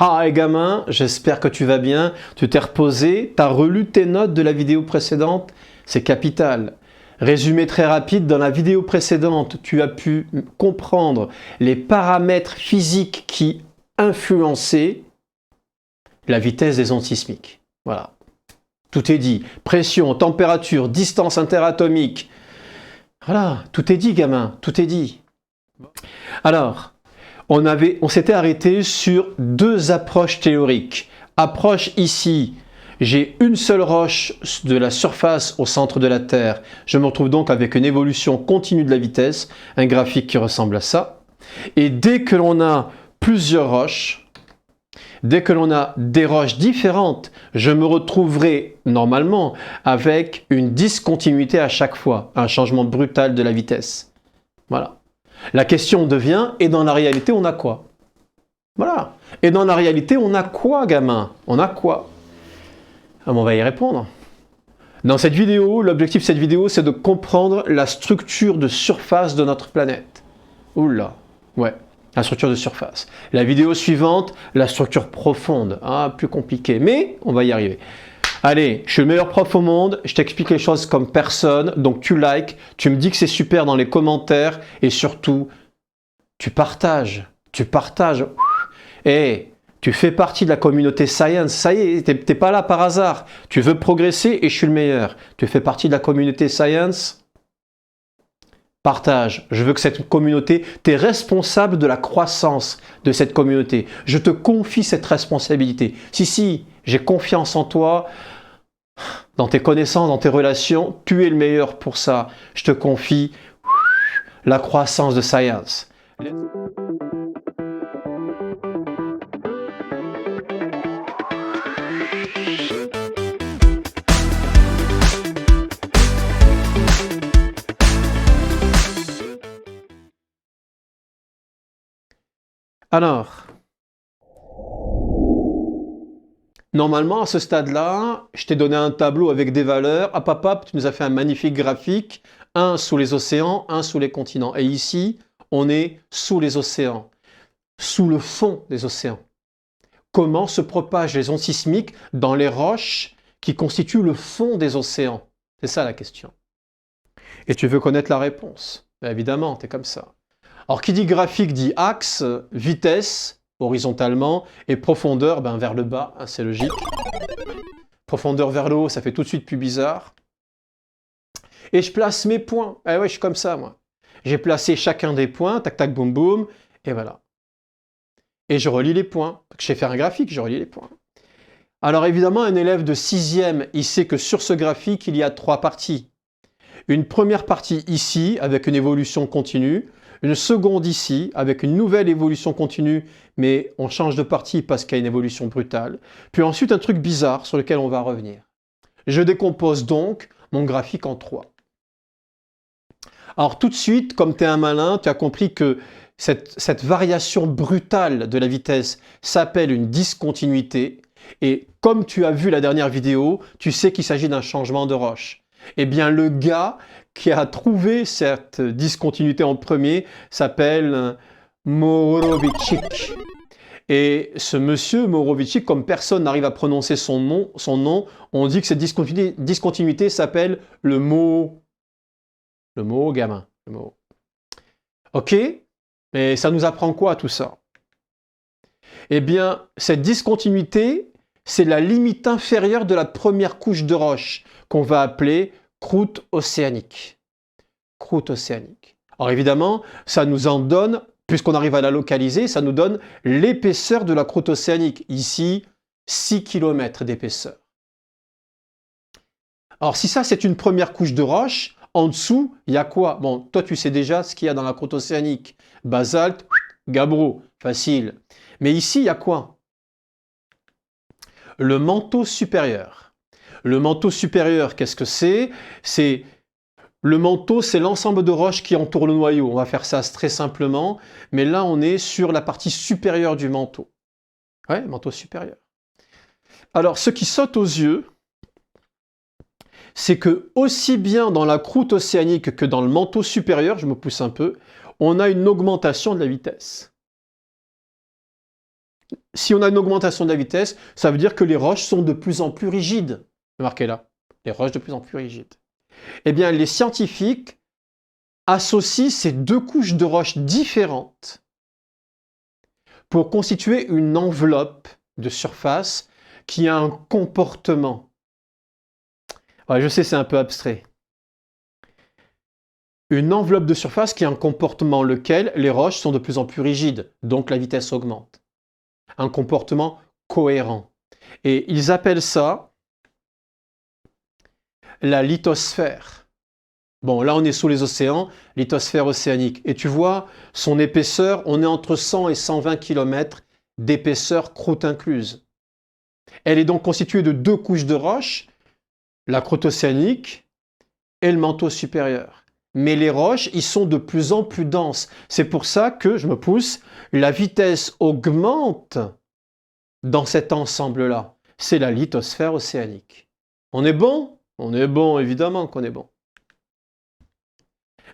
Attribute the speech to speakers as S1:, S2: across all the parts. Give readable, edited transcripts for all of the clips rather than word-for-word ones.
S1: Hi gamin, j'espère que tu vas bien, tu t'es reposé, tu as relu tes notes de la vidéo précédente, c'est capital. Résumé très rapide, dans la vidéo précédente, tu as pu comprendre les paramètres physiques qui influençaient la vitesse des ondes sismiques. Voilà, tout est dit. Pression, température, distance interatomique. Voilà, tout est dit gamin, tout est dit. Alors, on s'était arrêté sur deux approches théoriques. Approche ici, j'ai une seule roche de la surface au centre de la Terre. Je me retrouve donc avec une évolution continue de la vitesse, un graphique qui ressemble à ça. Et dès que l'on a plusieurs roches, dès que l'on a des roches différentes, je me retrouverai normalement avec une discontinuité à chaque fois, un changement brutal de la vitesse. Voilà. La question devient, et dans la réalité, on a quoi? Voilà. Et dans la réalité, on a quoi, gamin? On a quoi? Ah, on va y répondre. Dans cette vidéo, l'objectif de cette vidéo, c'est de comprendre la structure de surface de notre planète. Oula, ouais, la structure de surface. La vidéo suivante, la structure profonde. Ah, plus compliqué, mais on va y arriver. Allez, je suis le meilleur prof au monde, je t'explique les choses comme personne, donc tu likes, tu me dis que c'est super dans les commentaires et surtout, tu partages. Et tu fais partie de la communauté Science, ça y est, t'es pas là par hasard. Tu veux progresser et je suis le meilleur. Tu fais partie de la communauté Science, partage. Je veux que cette communauté, tu es responsable de la croissance de cette communauté. Je te confie cette responsabilité. Si, j'ai confiance en toi, dans tes connaissances, dans tes relations, tu es le meilleur pour ça. Je te confie la croissance de Science. Alors, normalement, à ce stade-là, je t'ai donné un tableau avec des valeurs. Hop, tu nous as fait un magnifique graphique. Un sous les océans, un sous les continents. Et ici, on est sous les océans, sous le fond des océans. Comment se propagent les ondes sismiques dans les roches qui constituent le fond des océans? C'est ça la question. Et tu veux connaître la réponse? Ben évidemment, tu es comme ça. Alors, qui dit graphique dit axe, vitesse, horizontalement, et profondeur, ben, vers le bas, hein, c'est logique. Profondeur vers le haut, ça fait tout de suite plus bizarre. Et je place mes points. Eh ouais, je suis comme ça, moi. J'ai placé chacun des points, tac, tac, boum, boum, et voilà. Et je relie les points. Je sais faire un graphique, je relie les points. Alors évidemment, un élève de 6e, il sait que sur ce graphique, il y a 3 parties. Une première partie ici, avec une évolution continue. Une seconde ici, avec une nouvelle évolution continue, mais on change de partie parce qu'il y a une évolution brutale. Puis ensuite, un truc bizarre sur lequel on va revenir. Je décompose donc mon graphique en 3. Alors tout de suite, comme tu es un malin, tu as compris que cette variation brutale de la vitesse s'appelle une discontinuité. Et comme tu as vu la dernière vidéo, tu sais qu'il s'agit d'un changement de roche. Eh bien, le gars qui a trouvé cette discontinuité en premier s'appelle Mohorovicic. Et ce monsieur Mohorovicic, comme personne n'arrive à prononcer son nom, on dit que cette discontinuité s'appelle le mot gamin. Le mot. Ok? Mais ça nous apprend quoi tout ça? Eh bien, cette discontinuité, c'est la limite inférieure de la première couche de roche qu'on va appeler croûte océanique. Croûte océanique. Alors évidemment, ça nous en donne, puisqu'on arrive à la localiser, ça nous donne l'épaisseur de la croûte océanique. Ici, 6 km d'épaisseur. Alors si ça, c'est une première couche de roche, en dessous, il y a quoi? Bon, toi, tu sais déjà ce qu'il y a dans la croûte océanique. Basalte, gabbro, facile. Mais ici, il y a quoi? Le manteau supérieur. Le manteau supérieur, qu'est-ce que c'est? Le manteau, c'est l'ensemble de roches qui entourent le noyau. On va faire ça très simplement, mais là, on est sur la partie supérieure du manteau. Ouais, manteau supérieur. Alors, ce qui saute aux yeux, c'est que aussi bien dans la croûte océanique que dans le manteau supérieur, je me pousse un peu, on a une augmentation de la vitesse. si on a une augmentation de la vitesse, ça veut dire que les roches sont de plus en plus rigides. Marquez là, les roches de plus en plus rigides. Eh bien, les scientifiques associent ces deux couches de roches différentes pour constituer une enveloppe de surface qui a un comportement. Ouais, je sais, c'est un peu abstrait. Une enveloppe de surface qui a un comportement lequel les roches sont de plus en plus rigides, donc la vitesse augmente. Un comportement cohérent. Et ils appellent ça la lithosphère. Bon, là on est sous les océans, lithosphère océanique. Et tu vois, son épaisseur, on est entre 100 et 120 km d'épaisseur, croûte incluse. Elle est donc constituée de deux couches de roches, la croûte océanique et le manteau supérieur. Mais les roches, ils sont de plus en plus denses. C'est pour ça que, je me pousse, la vitesse augmente dans cet ensemble-là. C'est la lithosphère océanique. On est bon? On est bon, évidemment qu'on est bon.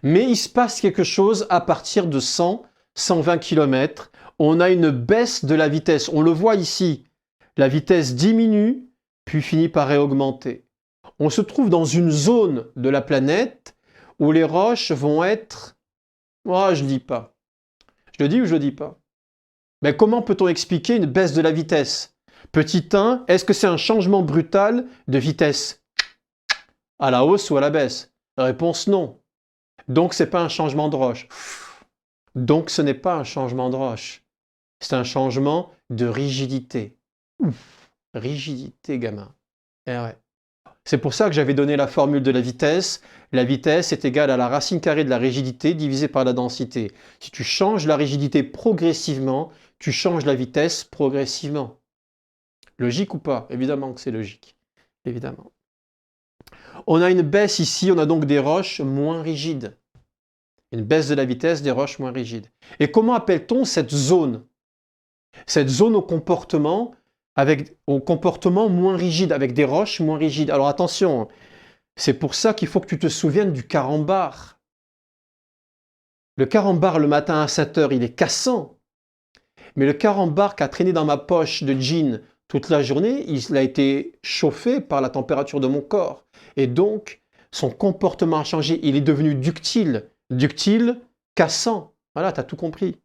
S1: Mais il se passe quelque chose à partir de 100, 120 km. On a une baisse de la vitesse. On le voit ici. La vitesse diminue, puis finit par réaugmenter. On se trouve dans une zone de la planète où les roches vont être... Oh, je ne dis pas. Je le dis ou je ne le dis pas? Mais comment peut-on expliquer une baisse de la vitesse? Petit 1, est-ce que c'est un changement brutal de vitesse? À la hausse ou à la baisse? Réponse non. Donc ce n'est pas un changement de roche. Donc ce n'est pas un changement de roche. C'est un changement de rigidité. Rigidité, gamin. Eh ouais. C'est pour ça que j'avais donné la formule de la vitesse. La vitesse est égale à la racine carrée de la rigidité divisée par la densité. Si tu changes la rigidité progressivement, tu changes la vitesse progressivement. Logique ou pas? Évidemment que c'est logique. Évidemment. On a une baisse ici, on a donc des roches moins rigides. Une baisse de la vitesse des roches moins rigides. Et comment appelle-t-on cette zone? Cette zone au comportement moins rigide, avec des roches moins rigides. Alors attention, c'est pour ça qu'il faut que tu te souviennes du carambar. Le carambar le matin à 7 h, il est cassant. Mais le carambar qui a traîné dans ma poche de jean toute la journée, il a été chauffé par la température de mon corps. Et donc, son comportement a changé. Il est devenu ductile. Ductile, cassant. Voilà, tu as tout compris.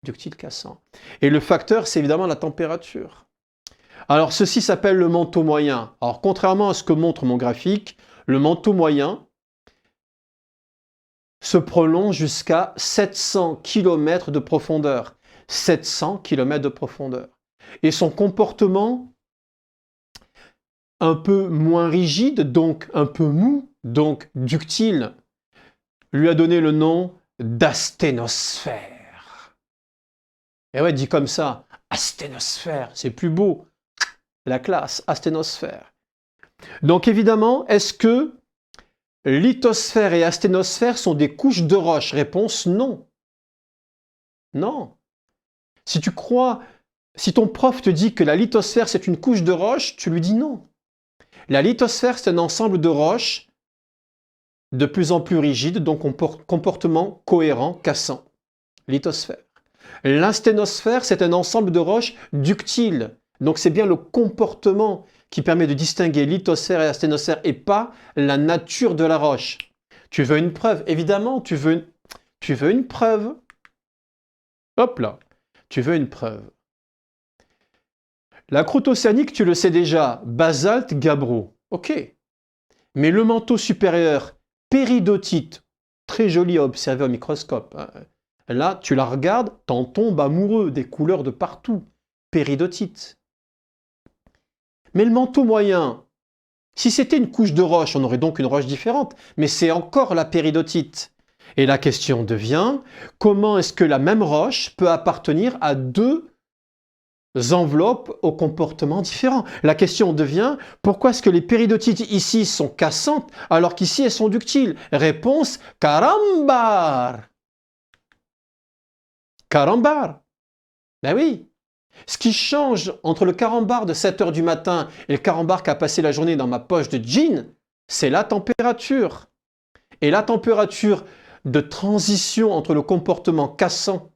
S1: Ductile, cassant. Et le facteur, c'est évidemment la température. Alors, ceci s'appelle le manteau moyen. Alors, contrairement à ce que montre mon graphique, le manteau moyen se prolonge jusqu'à 700 km de profondeur. 700 km de profondeur. Et son comportement un peu moins rigide, donc un peu mou, donc ductile, lui a donné le nom d'asténosphère. Et ouais, dit comme ça, asténosphère, c'est plus beau. La classe, asténosphère. Donc évidemment, est-ce que lithosphère et asténosphère sont des couches de roche? Réponse non. Non. Si tu crois, si ton prof te dit que la lithosphère c'est une couche de roche, tu lui dis non. La lithosphère c'est un ensemble de roches de plus en plus rigides, donc comportement cohérent, cassant. Lithosphère. L'asténosphère c'est un ensemble de roches ductiles. Donc c'est bien le comportement qui permet de distinguer lithosphère et asténosphère et pas la nature de la roche. Tu veux une preuve? Évidemment, tu veux une preuve. Hop là, tu veux une preuve. La croûte océanique, tu le sais déjà, basalte, gabbro. Ok. Mais le manteau supérieur, péridotite, très joli à observer au microscope. Là, tu la regardes, t'en tombes amoureux, des couleurs de partout. Péridotite. Mais le manteau moyen, si c'était une couche de roche, on aurait donc une roche différente, mais c'est encore la péridotite. Et la question devient, comment est-ce que la même roche peut appartenir à deux enveloppes au comportement différent? La question devient, pourquoi est-ce que les péridotites ici sont cassantes alors qu'ici elles sont ductiles? Réponse, carambar. Carambar. Ben oui. Ce qui change entre le carambar de 7 h du matin et le carambar qui a passé la journée dans ma poche de jean, c'est la température. Et la température de transition entre le comportement cassant,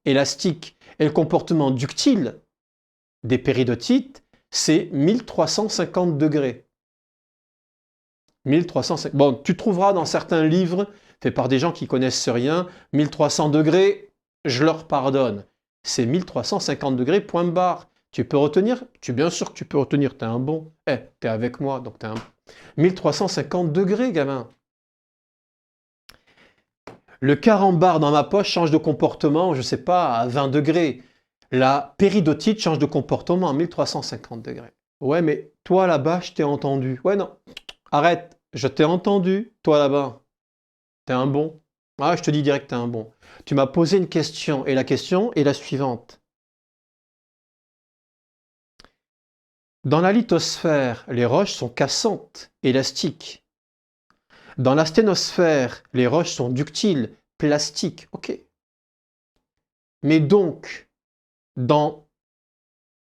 S1: élastique, et le comportement ductile, des péridotites, c'est 1350 degrés. 1350. Bon, tu trouveras dans certains livres, faits par des gens qui connaissent rien, 1300 degrés, je leur pardonne. C'est 1350 degrés, point barre. Tu peux retenir? Bien sûr que tu peux retenir, t'es un bon. T'es avec moi, donc t'es un... 1350 degrés, gamin. Le carambar dans ma poche change de comportement, je sais pas, à 20 degrés. La péridotite change de comportement à 1350 degrés. Ouais, mais toi là-bas, je t'ai entendu. Ouais, non, arrête, je t'ai entendu, toi là-bas. T'es un bon. Ah, je te dis direct, t'es un bon. Tu m'as posé une question, et la question est la suivante. Dans la lithosphère, les roches sont cassantes, élastiques. Dans la sténosphère, les roches sont ductiles, plastiques. Ok. Mais donc, dans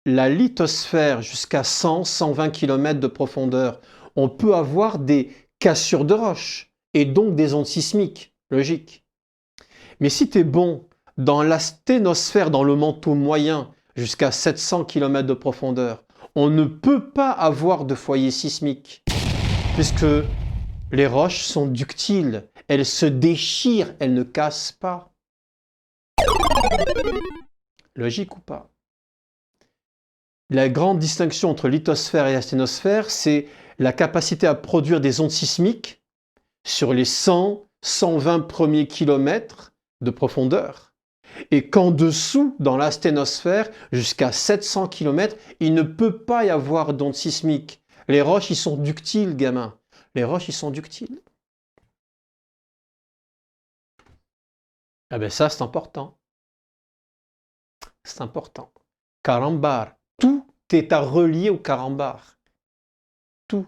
S1: la lithosphère jusqu'à 100-120 km de profondeur, on peut avoir des cassures de roches et donc des ondes sismiques. Logique. Mais si tu es bon dans la sténosphère, dans le manteau moyen, jusqu'à 700 km de profondeur, on ne peut pas avoir de foyer sismique, puisque les roches sont ductiles, elles se déchirent, elles ne cassent pas. Logique ou pas? La grande distinction entre lithosphère et la sténosphère, c'est la capacité à produire des ondes sismiques sur les 100-120 premiers kilomètres de profondeur. Et qu'en dessous, dans la sténosphère, jusqu'à 700 km, il ne peut pas y avoir d'ondes sismiques. Les roches, ils sont ductiles, gamin. Les roches, ils sont ductiles. Ah ben ça, c'est important. C'est important. Carambar. Tout est à relier au carambar. Tout.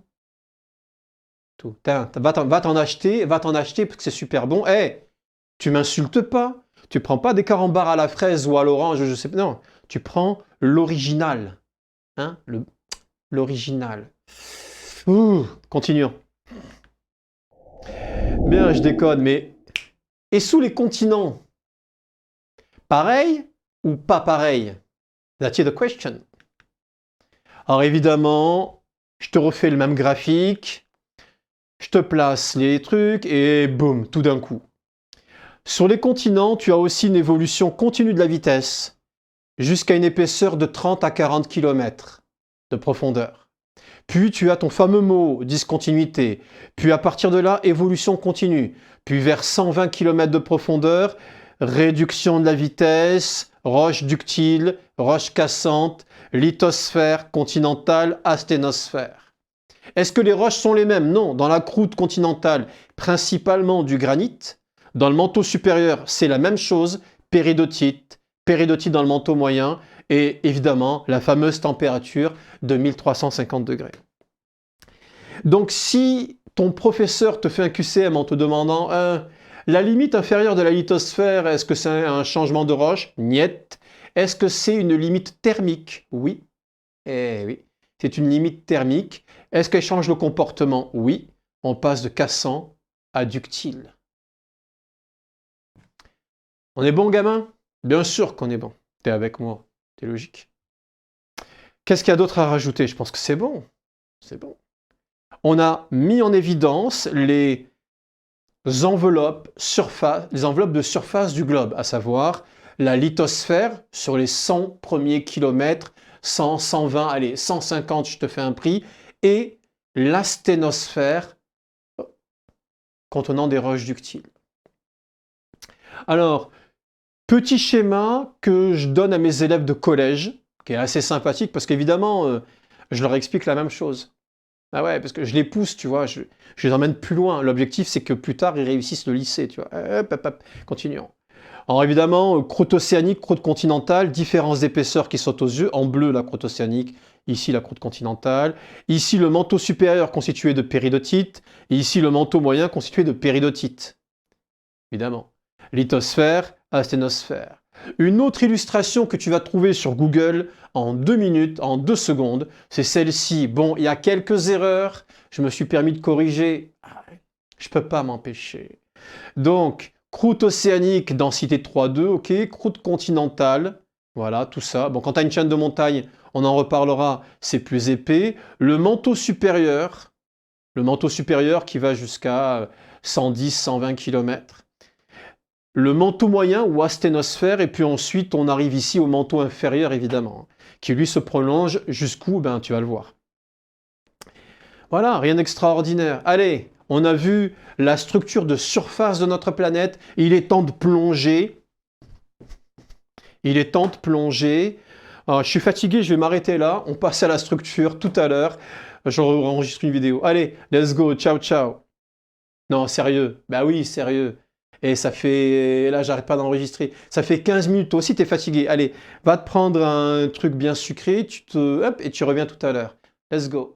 S1: Tout. Va t'en acheter parce que c'est super bon. Tu m'insultes pas. Tu prends pas des carambars à la fraise ou à l'orange, je sais pas. Non, tu prends l'original. Hein, l'original. Continuons. Bien, je déconne, mais... Et sous les continents? Pareil ou pas pareil? That's the question. Alors évidemment, je te refais le même graphique, je te place les trucs et boum, tout d'un coup. Sur les continents, tu as aussi une évolution continue de la vitesse, jusqu'à une épaisseur de 30 à 40 km de profondeur. Puis tu as ton fameux mot, discontinuité. Puis à partir de là, évolution continue. Puis vers 120 km de profondeur, réduction de la vitesse, roche ductile, roche cassante, lithosphère continentale, asténosphère. Est-ce que les roches sont les mêmes? Non. Dans la croûte continentale, principalement du granit. Dans le manteau supérieur, c'est la même chose, péridotite dans le manteau moyen, et évidemment la fameuse température de 1350 degrés. Donc si ton professeur te fait un QCM en te demandant la limite inférieure de la lithosphère, est-ce que c'est un changement de roche? Niet. Est-ce que c'est une limite thermique? Oui. Eh oui, c'est une limite thermique. Est-ce qu'elle change le comportement? Oui. On passe de cassant à ductile. On est bon, gamin? Bien sûr qu'on est bon. T'es avec moi. T'es logique. Qu'est-ce qu'il y a d'autre à rajouter? Je pense que c'est bon. C'est bon. On a mis en évidence les enveloppes de surface du globe, à savoir la lithosphère sur les 100 premiers kilomètres, 100, 120, allez, 150, je te fais un prix, et l'asténosphère contenant des roches ductiles. Alors, petit schéma que je donne à mes élèves de collège, qui est assez sympathique, parce qu'évidemment, je leur explique la même chose. Ah ouais, parce que je les pousse, tu vois, je les emmène plus loin. L'objectif, c'est que plus tard, ils réussissent le lycée, tu vois. Continuons. Alors évidemment, croûte océanique, croûte continentale, différences d'épaisseur qui sautent aux yeux. En bleu, la croûte océanique, ici la croûte continentale. Ici, le manteau supérieur constitué de péridotite, et ici, le manteau moyen constitué de péridotite. Évidemment. Lithosphère, asténosphère. Une autre illustration que tu vas trouver sur Google en 2 minutes, en 2 secondes, c'est celle-ci. Bon, il y a quelques erreurs, je me suis permis de corriger. Je ne peux pas m'empêcher. Donc, croûte océanique, densité 3,2, ok. Croûte continentale, Voilà, tout ça. Bon, quand tu as une chaîne de montagne, on en reparlera, c'est plus épais. Le manteau supérieur qui va jusqu'à 110-120 km. Le manteau moyen ou asténosphère, et puis ensuite on arrive ici au manteau inférieur évidemment, qui lui se prolonge jusqu'où, ben tu vas le voir. Voilà, rien d'extraordinaire. Allez, on a vu la structure de surface de notre planète, il est temps de plonger. Il est temps de plonger. Alors, je suis fatigué, je vais m'arrêter là. On passe à la structure tout à l'heure. Je enregistre une vidéo. Allez, let's go, ciao, ciao. Non, sérieux. Bah oui, sérieux. Et ça fait... Là, j'arrête pas d'enregistrer. Ça fait 15 minutes. Toi aussi, t'es fatigué. Allez, va te prendre un truc bien sucré, hop, et tu reviens tout à l'heure. Let's go.